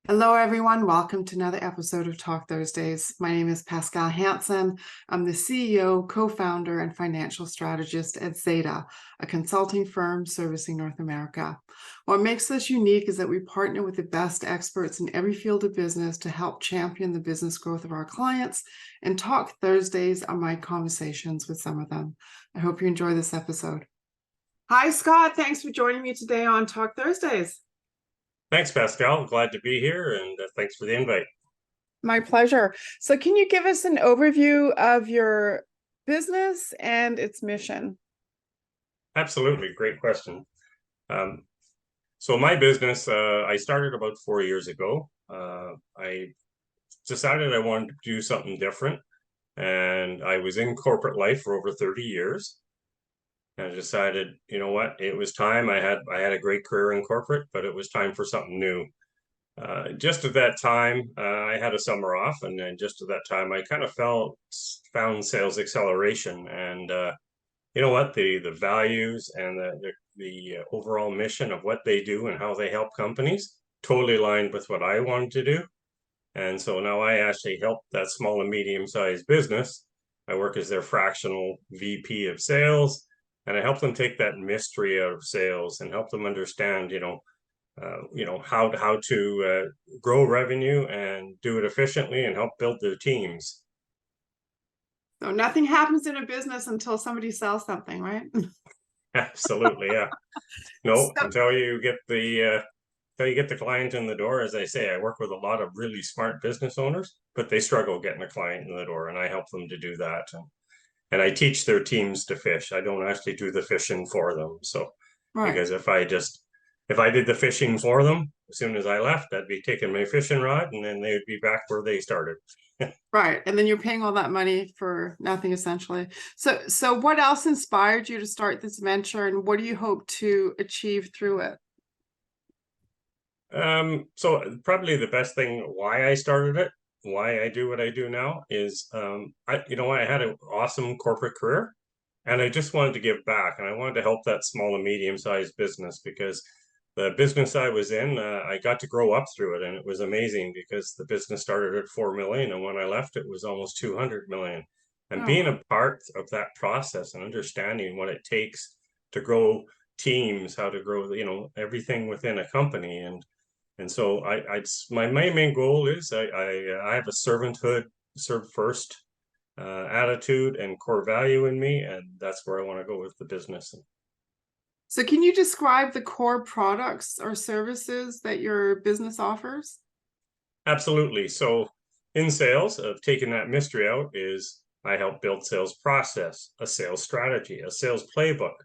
Hello, everyone. Welcome to another episode of Talk Thursdays. My name is Pascal Hansen. I'm the CEO, co-founder, and financial strategist at Zeta, a consulting firm servicing North America. What makes us unique is that we partner with the best experts in every field of business to help champion the business growth of our clients, and Talk Thursdays are my conversations with some of them. I hope you enjoy this episode. Hi, Scott. Thanks for joining me today on Talk Thursdays. Thanks, Pascal. Glad to be here, and thanks for the invite. My pleasure. So can you give us an overview of your business and its mission? Absolutely. Great question. So my business, I started about 4 years ago. I decided I wanted to do something different, and I was in corporate life for over 30 years. And I decided, you know what, it was time. I had a great career in corporate, but it was time for something new. Just at that time, I had a summer off, and then just at that time, I kind of found sales acceleration, and you know what, the values and the overall mission of what they do and how they help companies totally aligned with what I wanted to do, and so now I actually help that small and medium-sized business. I work as their fractional VP of Sales, and I help them take that mystery out of sales and help them understand, how to grow revenue and do it efficiently and help build their teams. So nothing happens in a business until somebody sells something, right? Absolutely, yeah. No, So, until you get the client in the door. As I say, I work with a lot of really smart business owners, but they struggle getting a client in the door, and I help them to do that. And I teach their teams to fish. I don't actually do the fishing for them. So, right, because if I did the fishing for them, as soon as I left, I'd be taking my fishing rod, and then they'd be back where they started. right. And then you're paying all that money for nothing, essentially. So what else inspired you to start this venture, and what do you hope to achieve through it? So probably the best thing why I started it, why I do what I do now is, I had an awesome corporate career, and I just wanted to give back, and I wanted to help that small and medium-sized business because the business I was in, I got to grow up through it, and it was amazing because the business started at 4 million, and when I left, it was almost 200 million. And Oh, being a part of that process and understanding what it takes to grow teams, how to grow, everything within a company, and so my main goal is I have a servanthood, serve first attitude and core value in me, and that's where I want to go with the business. so can you describe the core products or services that your business offers? Absolutely. So in sales, of taking that mystery out, is I help build sales process, a sales strategy, a sales playbook.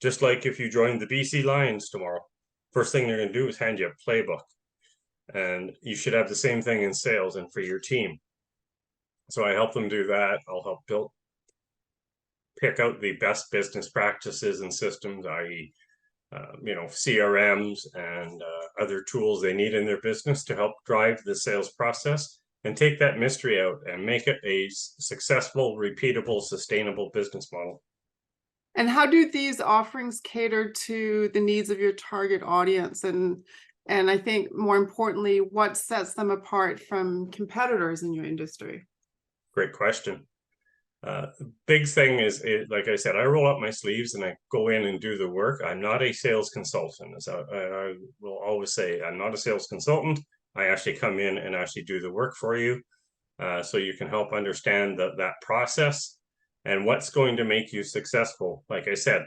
Just like if you join the BC Lions tomorrow, first thing they're going to do is hand you a playbook. And you should have the same thing in sales and for your team. So I help them do that. I'll help pick out the best business practices and systems, i.e., CRMs and other tools they need in their business to help drive the sales process and take that mystery out and make it a successful, repeatable, sustainable business model. And how do these offerings cater to the needs of your target audience? And I think more importantly, what sets them apart from competitors in your industry? Great question. Big thing is, like I said, I roll up my sleeves and I go in and do the work. I'm not a sales consultant. As I will always say, I'm not a sales consultant. I actually come in and actually do the work for you, so you can help understand that process and what's going to make you successful. Like I said,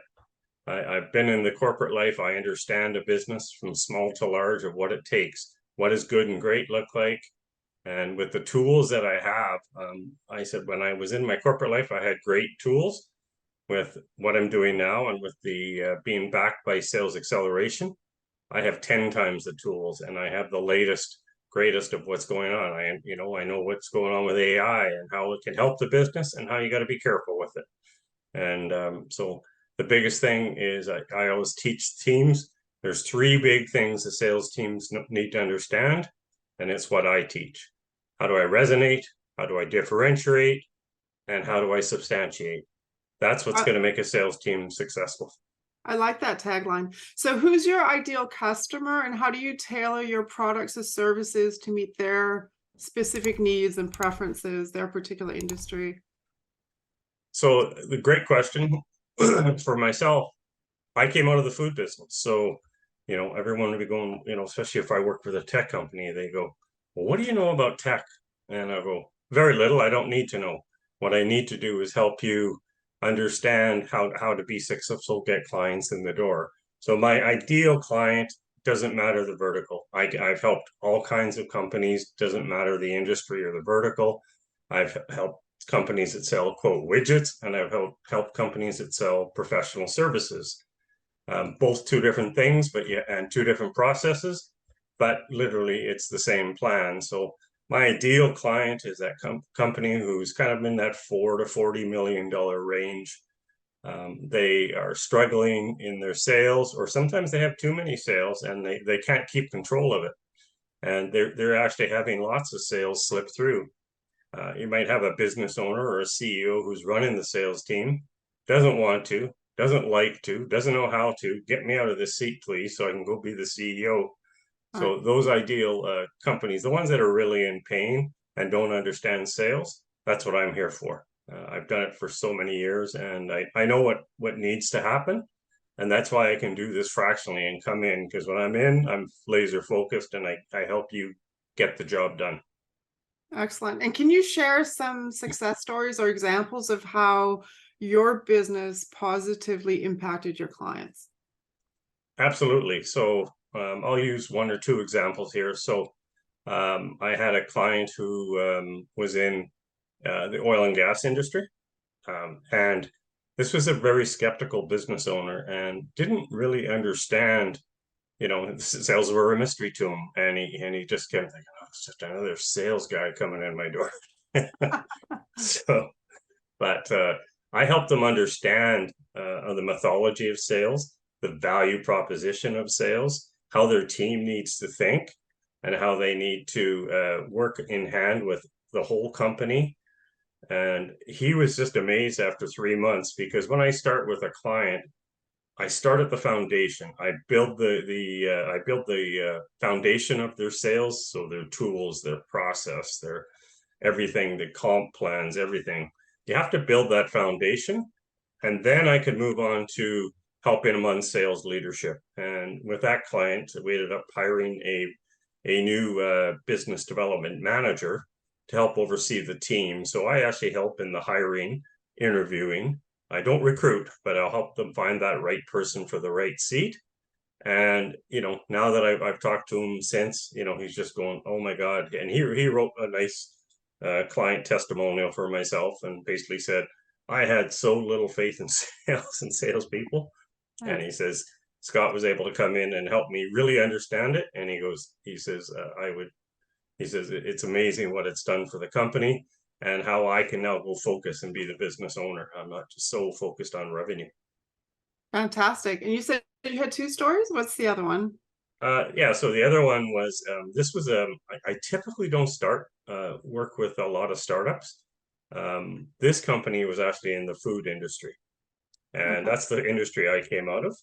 I've been in the corporate life. I understand a business from small to large of what it takes. What does good and great look like? And with the tools that I have, I said when I was in my corporate life, I had great tools. With what I'm doing now and with the being backed by sales acceleration, I have 10 times the tools, and I have the latest, greatest of what's going on. I know what's going on with AI and how it can help the business and how you got to be careful with it. And so the biggest thing is I always teach teams. There's 3 big things the sales teams need to understand, and it's what I teach. How do I resonate? How do I differentiate? And how do I substantiate? That's what's going to make a sales team successful. I like that tagline. So who's your ideal customer and how do you tailor your products or services to meet their specific needs and preferences, their particular industry? So the great question for myself, I came out of the food business. So, everyone would be going, especially if I work with a tech company, they go, well, what do you know about tech? And I go, very little. I don't need to know. What I need to do is help you understand how to be successful, get clients in the door. So my ideal client doesn't matter the vertical. I've helped all kinds of companies, doesn't matter the industry or the vertical. I've helped companies that sell quote widgets, and I've helped companies that sell professional services. Both two different things, but yeah, and two different processes, but literally it's the same plan. So my ideal client is that company who's kind of in that $4 to $40 million range. They are struggling in their sales, or sometimes they have too many sales and they can't keep control of it. And they're actually having lots of sales slip through. You might have a business owner or a CEO who's running the sales team, doesn't want to, doesn't like to, doesn't know how to. Get me out of this seat, please, so I can go be the CEO. All right. So those ideal companies, the ones that are really in pain and don't understand sales, that's what I'm here for. I've done it for so many years, and I know what needs to happen, and that's why I can do this fractionally and come in, because when I'm in, I'm laser focused, and I help you get the job done. Excellent. And can you share some success stories or examples of how your business positively impacted your clients? Absolutely. So I'll use one or two examples here. So I had a client who was in the oil and gas industry. And this was a very skeptical business owner and didn't really understand, sales were a mystery to him. And he just kept thinking, oh, it's just another sales guy coming in my door. So, but I helped them understand the mythology of sales, the value proposition of sales, how their team needs to think, and how they need to work in hand with the whole company. And he was just amazed after 3 months, because when I start with a client, I start at the foundation. I build the foundation of their sales, so their tools, their process, their everything, the comp plans, everything. You have to build that foundation, and then I could move on to helping them on sales leadership. And with that client, we ended up hiring a new business development manager to help oversee the team. So I actually help in the hiring, interviewing. I don't recruit, but I'll help them find that right person for the right seat. And now that I've talked to him since, he's just going, oh my God. And he wrote a nice client testimonial for myself, and basically said, I had so little faith in sales and salespeople. And he says, Scott was able to come in and help me really understand it. And he says, it's amazing what it's done for the company and how I can now go focus and be the business owner. I'm not just so focused on revenue. Fantastic. And you said you had two stories? What's the other one? Yeah, so the other one was this was I typically don't start work with a lot of startups. This company was actually in the food industry, and Okay. that's the industry I came out of.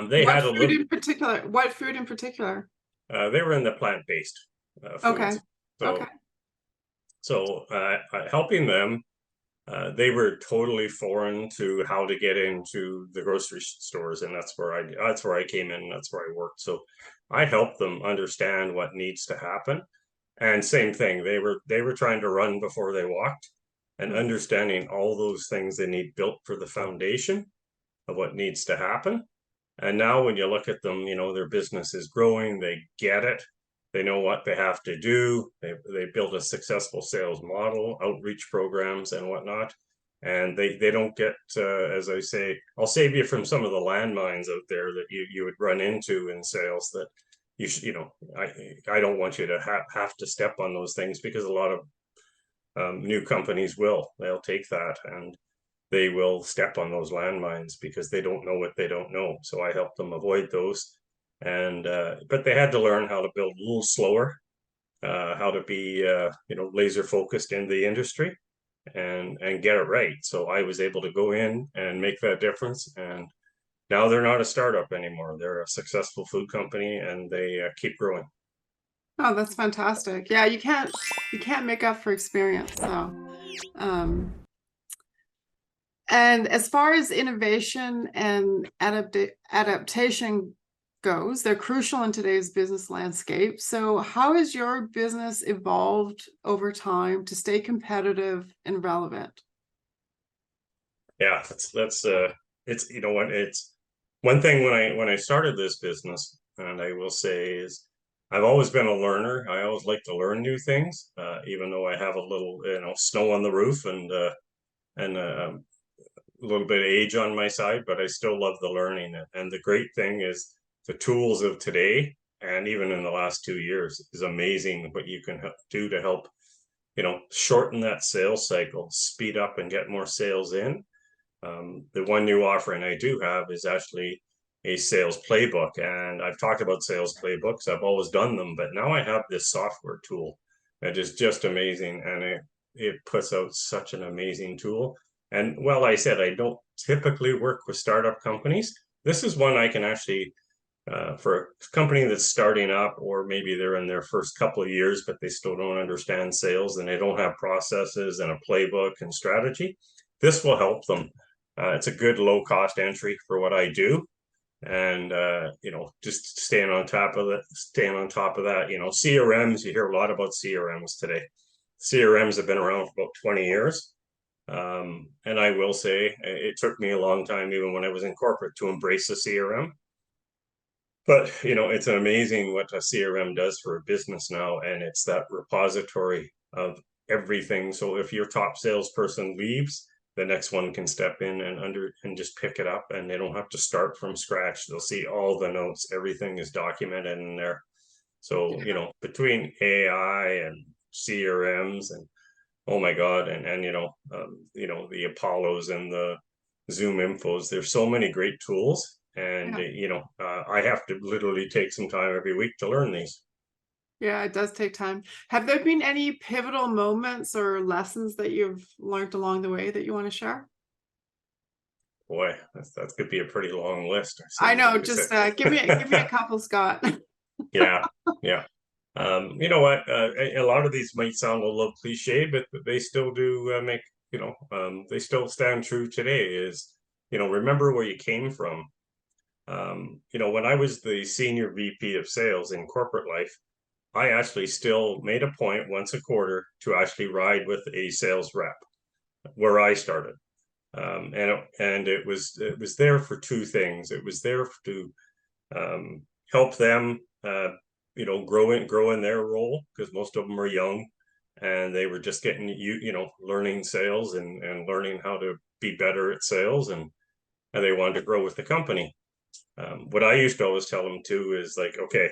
They What had a food little. in particular? What food in particular? They were in the plant-based Okay. foods. Okay. So helping them, they were totally foreign to how to get into the grocery stores, and that's where I came in. That's where I worked. So I helped them understand what needs to happen. And same thing, they were trying to run before they walked, and Mhm. understanding all those things they need built for the foundation of what needs to happen. And now when you look at them, their business is growing, they get it, they know what they have to do, they build a successful sales model, outreach programs and whatnot. And they don't get, as I say, I'll save you from some of the landmines out there that you would run into in sales, that you should, I don't want you to have to step on those things, because a lot of new companies they'll take that and they will step on those landmines because they don't know what they don't know. So I help them avoid those. And but they had to learn how to build a little slower, how to be laser focused in the industry and get it right. So I was able to go in and make that difference. And now they're not a startup anymore. They're a successful food company, and they keep growing. Oh, that's fantastic. Yeah, you can't make up for experience. So, um, and as far as innovation and adaptation goes, they're crucial in today's business landscape. So, how has your business evolved over time to stay competitive and relevant? Yeah, it's you know what, it's one thing when I started this business, and I will say is I've always been a learner. I always like to learn new things, even though I have a little, snow on the roof and a little bit of age on my side, but I still love the learning. And the great thing is the tools of today, and even in the last 2 years, is amazing what you can do to help, shorten that sales cycle, speed up and get more sales in. The one new offering I do have is actually a sales playbook. And I've talked about sales playbooks. I've always done them, but now I have this software tool that is just amazing. And it puts out such an amazing tool. And well, I said, I don't typically work with startup companies. This is one I can actually, for a company that's starting up, or maybe they're in their first couple of years, but they still don't understand sales and they don't have processes and a playbook and strategy. This will help them. It's a good low cost entry for what I do. And just staying on top of that, CRMs, you hear a lot about CRMs today. CRMs have been around for about 20 years. And I will say it took me a long time, even when I was in corporate, to embrace the CRM. But it's amazing what a CRM does for a business now, and it's that repository of everything. So if your top salesperson leaves, the next one can step in and just pick it up, and they don't have to start from scratch. They'll see all the notes, everything is documented in there. So between AI and CRMs and oh my God, and the Apollos and the Zoom infos, there's so many great tools. And Yeah. I have to literally take some time every week to learn these. Yeah, it does take time. Have there been any pivotal moments or lessons that you've learned along the way that you want to share? Boy, that could be a pretty long list. I Some know, like I said, just give me a couple, Scott. yeah, yeah. You know what? A lot of these might sound a little cliche, but they still do make, they still stand true today. Is, remember where you came from. When I was the senior VP of sales in corporate life, I actually still made a point once a quarter to actually ride with a sales rep where I started. And it was there for two things. It was there to help them grow in their role, because most of them are young and they were just getting learning sales and learning how to be better at sales, and they wanted to grow with the company. What I used to always tell them too is like, okay,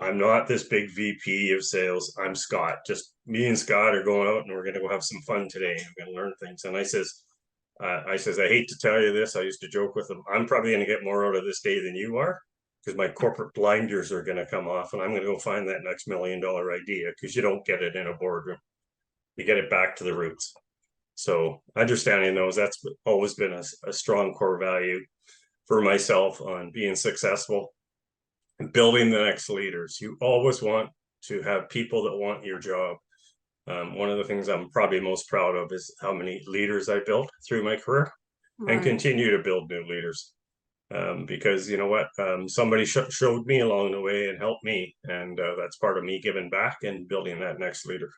I'm not this big VP of sales. I'm Scott. Just me and Scott are going out and we're going to go have some fun today. I'm going to learn things. And I hate to tell you this. I used to joke with them. I'm probably going to get more out of this day than you are, because my corporate blinders are going to come off and I'm going to go find that next $1 million idea, because you don't get it in a boardroom. You get it back to the roots. So understanding those, that's always been a strong core value for myself on being successful and building the next leaders. You always want to have people that want your job. One of the things I'm probably most proud of is how many leaders I built through my career and Right. continue to build new leaders. Because you know what, somebody showed me along the way and helped me, and that's part of me giving back and building that next leader.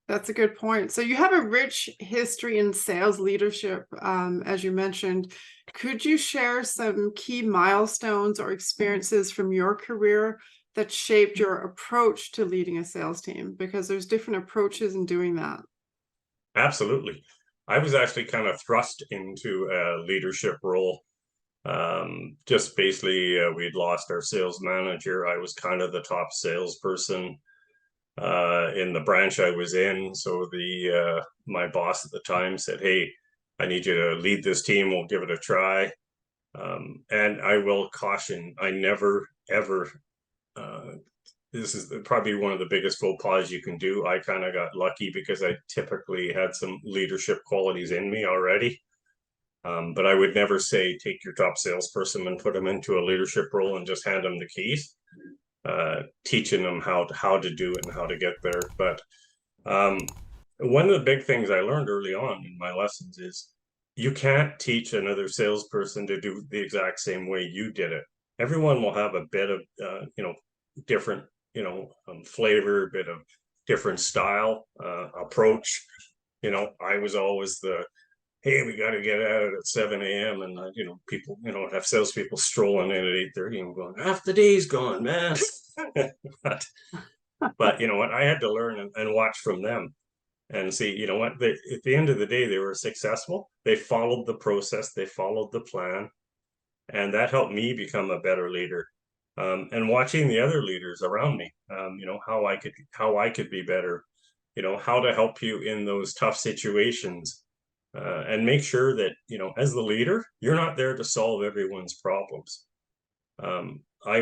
That's a good point. So you have a rich history in sales leadership, as you mentioned. Could you share some key milestones or experiences from your career that shaped your approach to leading a sales team? Because there's different approaches in doing that. Absolutely. I was actually kind of thrust into a leadership role. Just basically, we'd lost our sales manager. I was kind of the top salesperson in the branch I was in. So the my boss at the time said, "Hey, I need you to lead this team. We'll give it a try." And I will caution, I never ever. This is probably one of the biggest faux pas you can do. I kind of got lucky because I typically had some leadership qualities in me already. But I would never say take your top salesperson and put them into a leadership role and just hand them the keys. Teaching them how to do it and how to get there. But one of the big things I learned early on in my lessons is you can't teach another salesperson to do the exact same way you did it. Everyone will have a bit of different flavor, a bit of different style, approach. I was always the, hey, we got to get at it at 7 a.m. And people, have salespeople strolling in at 8:30 and going, half the day's gone, man. but you know what? I had to learn and watch from them and see, at the end of the day, they were successful. They followed the process, they followed the plan, and that helped me become a better leader. And watching the other leaders around me, how I could be better, how to help you in those tough situations, and make sure that, as the leader, you're not there to solve everyone's problems. I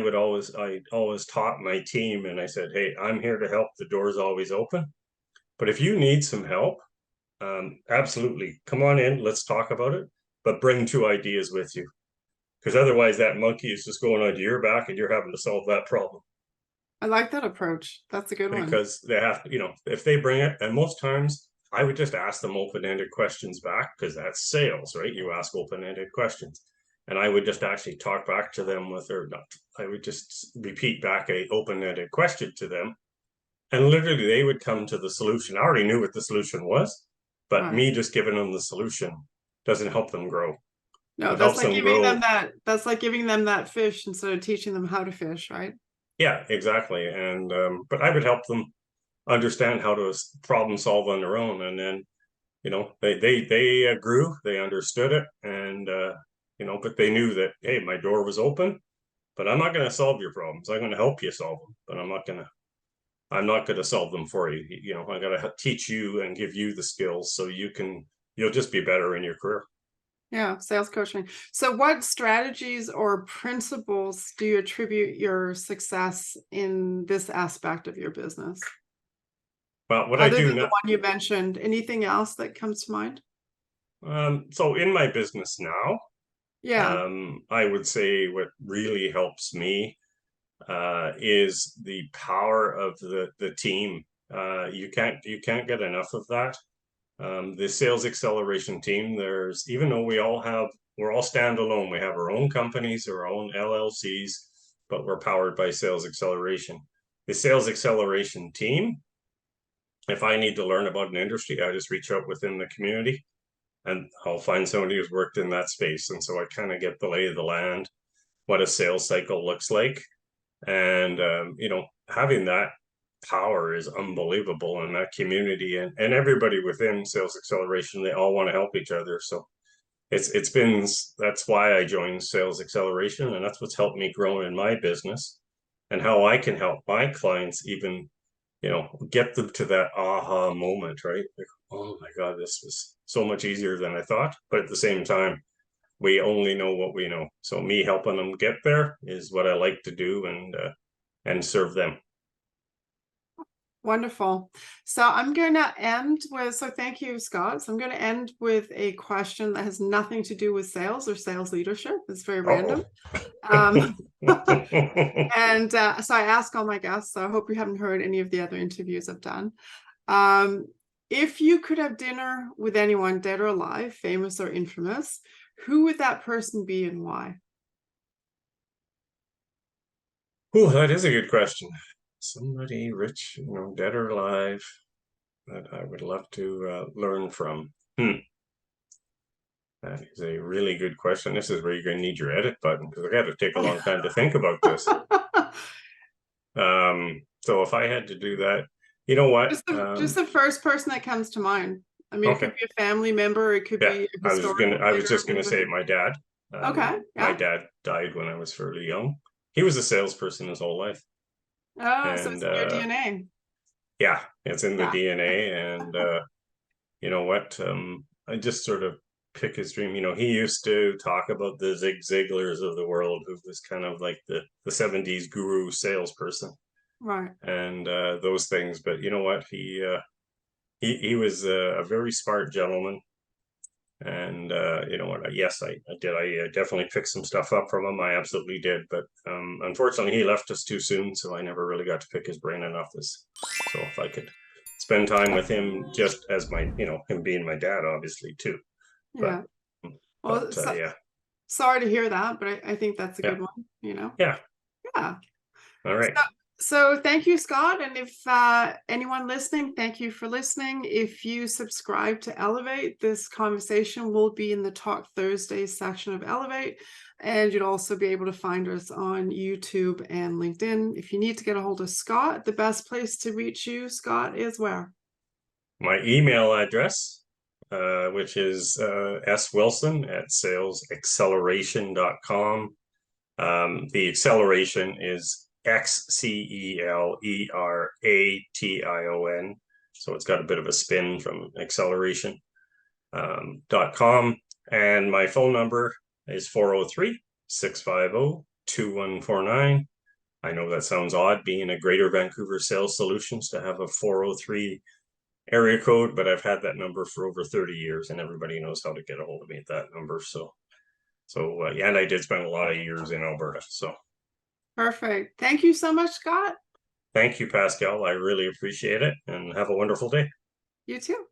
always taught my team, and I said, hey, I'm here to help. The door's always open. But if you need some help, absolutely come on in. Let's talk about it. But bring 2 ideas with you, because otherwise that monkey is just going onto your back and you're having to solve that problem. I like that approach. That's a good one. Because they have to, if they bring it, and most times I would just ask them open-ended questions back, because that's sales, right? You ask open-ended questions. And I would just actually talk back to them I would just repeat back a open-ended question to them. And literally they would come to the solution. I already knew what the solution was, but me just giving them the solution doesn't help them grow. No, that's like giving them that's like giving them that fish instead of teaching them how to fish, right? Yeah, exactly. And but I would help them understand how to problem solve on their own. And then, they grew, they understood it, and but they knew that, hey, my door was open, but I'm not going to solve your problems. I'm going to help you solve them, but I'm not going to solve them for you. I got to teach you and give you the skills so you'll just be better in your career. Yeah, sales coaching. So what strategies or principles do you attribute your success in this aspect of your business? Well, what Other I do than the now, one you mentioned, anything else that comes to mind? so in my business now, Yeah. I would say what really helps me is the power of the team. You can't get enough of that. The sales acceleration team, even though we're all standalone, we have our own companies, our own LLCs, but we're powered by sales acceleration. The sales acceleration team, if I need to learn about an industry, I just reach out within the community and I'll find somebody who's worked in that space. And so I kind of get the lay of the land, what a sales cycle looks like. And, having that power is unbelievable in that community, and everybody within sales acceleration, they all want to help each other. So that's why I joined sales acceleration, and that's what's helped me grow in my business and how I can help my clients even, get them to that aha moment, right? Like, oh my God, this was so much easier than I thought. But at the same time, we only know what we know. So me helping them get there is what I like to do, and serve them. Wonderful. So I'm going to end with, so thank you, Scott. So I'm going to end with a question that has nothing to do with sales or sales leadership. It's very random. And so I ask all my guests, so I hope you haven't heard any of the other interviews I've done. If you could have dinner with anyone, dead or alive, famous or infamous, who would that person be and why? Oh, that is a good question. Somebody rich, dead or alive, that I would love to learn from. That is a really good question. This is where you're going to need your edit button, because I got to take a long time to think about this. So if I had to do that, you know what? Just the first person that comes to mind. I mean, Okay. It could be a family member. It could be a historical I was just gonna say my dad. Okay. Yeah. My dad died when I was fairly young. He was a salesperson his whole life. Oh, so it's in your DNA. Yeah, it's in the DNA. And you know what? I just sort of pick his dream. He used to talk about the Zig Ziglars of the world, who was kind of like the 70s guru salesperson. Right. And those things. But you know what? He was a very smart gentleman. And you know what? Yes, I did. I definitely picked some stuff up from him. I absolutely did. But unfortunately, he left us too soon, so I never really got to pick his brain enough. So if I could spend time with him, just as my, you know, him being my dad, obviously too. Yeah. Well, Yeah, sorry to hear that, but I think that's a yeah, good one, you know? yeah. Yeah. All right. So thank you, Scott. And if anyone listening, thank you for listening. If you subscribe to Elevate, this conversation will be in the Talk Thursdays section of Elevate. And you'd also be able to find us on YouTube and LinkedIn. If you need to get a hold of Scott, the best place to reach you, Scott, is where? My email address, which is swilson@salesacceleration.com. The acceleration is XCELERATION. So it's got a bit of a spin from acceleration. .com. And my phone number is 403-650-2149. I know that sounds odd, being a Greater Vancouver Sales Solutions, to have a 403 area code, but I've had that number for over 30 years, and everybody knows how to get a hold of me at that number. So yeah, and I did spend a lot of years in Alberta. So Perfect. Thank you so much, Scott. thank you, Pascal. I really appreciate it, and have a wonderful day. You too.